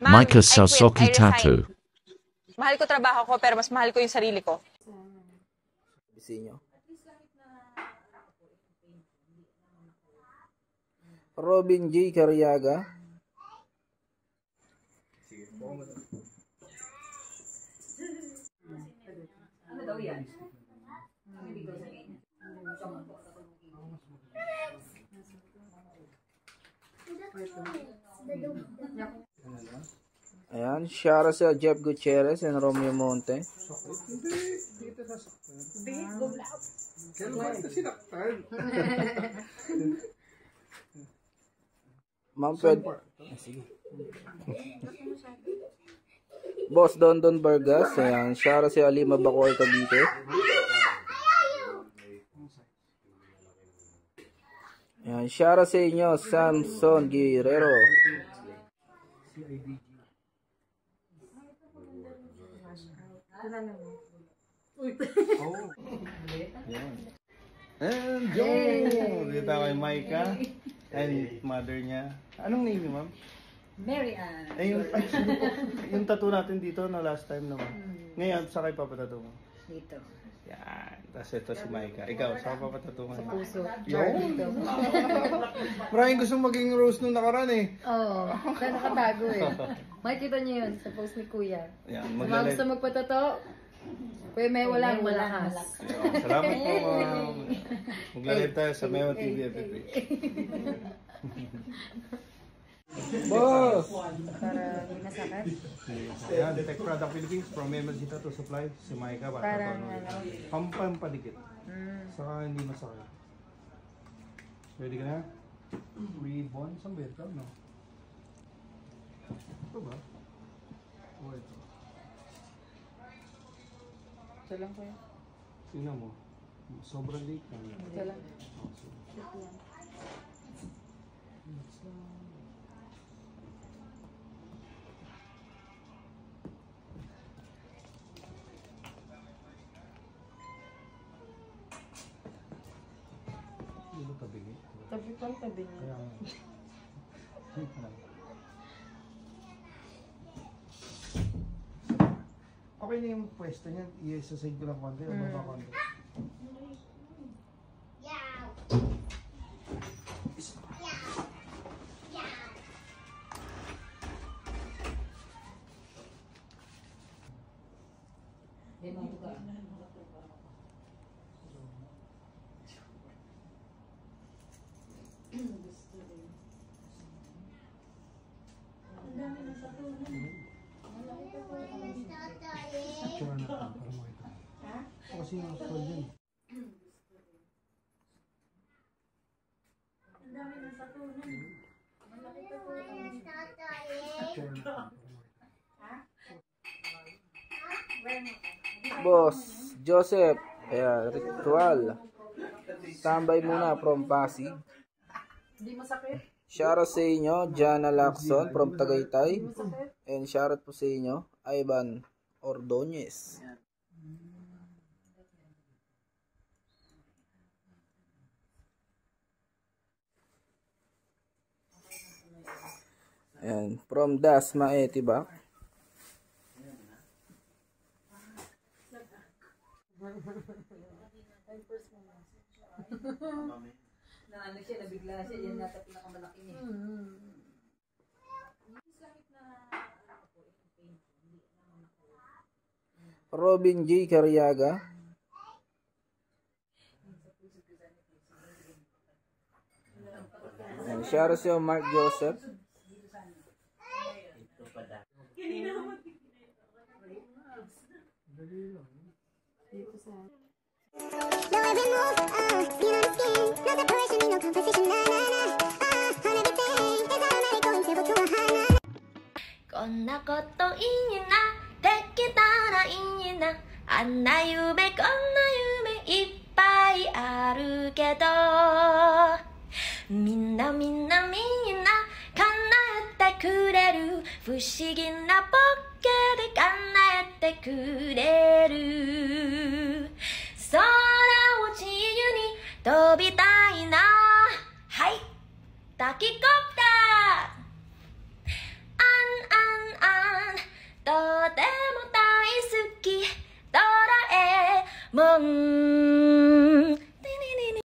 Micah Sasoki Tattoo. Mahal ko trabaho ko, pero mas mahal ko yung sarili ko. Bisinyo. Robin J. Cariaga. Ano daw yan? Ayan, Shara sa Jeff Gutierrez and Romeo Monte. Ma'am Fed. Sige. Boss Don Vargas. Ayan, Shara si Alima Bacoor Cavite. Ayan, Shara sa inyo, Samson Guerrero. And Joe! Dito kay Micah and mother niya. Anong name niyo, ma'am? Mary Ann. Eh, yung tattoo natin dito na last time naman. Ngayon, sa kay papatattoo mo? Dito. Yan. Tapos ito si Micah. Ikaw, sa papatattoo mo? Sa puso. Yun! Maraming gusto maging rose nung nakaraan eh. Oo. Kaya nakatago eh. Makikita niyo yun sa post ni Kuya. Yan, Sa mga gusto magpatato, Kuya may walang malakas. Salamat po, ma'am. Maglalay tayo sa Memo TV FFP. Boss! Para hindi masakit. Ayan, Tech Product Philippines from MLG Tattoo Supply. Si Micah, Parang pampadikit. Saka hindi masakit. Ready ka na? Ribbon? Saan ba ito? No? Ito ba? O ito. ito lang Kuya. Tingnan mo. Sobrang liit lang. Ito lang. Hindi mo tabingi. Tabi pang tabi niya. Kaya nga. Okay na yung pwesto niyan. I-exercise ko lang konti. O baba konti. Picture na para makita. Kasi yung scroll dyan. Boss Joseph. Ayan, Ritual. Tambay muna from Pasig. Hindi masakit? Shoutout sa inyo, Jana Lacson from Tagaytay. And shoutout po sa inyo, Ivan Ordonez. And from Dasma Etiba. Na ano siya, nabigla siya, yan nata pinakamalaki niya. Robin J. Cariaga. And shoutout sa Mark Joseph. Konna koto ii na, dekitara ii na. Anna yume, konna yume, ippai aru kedo. Minna minna minna, kanaete kureru. Fushigi na pokke de kanaete kureru. Sora wo chiyu ni tobitai na. Hai, takikopter! An 梦。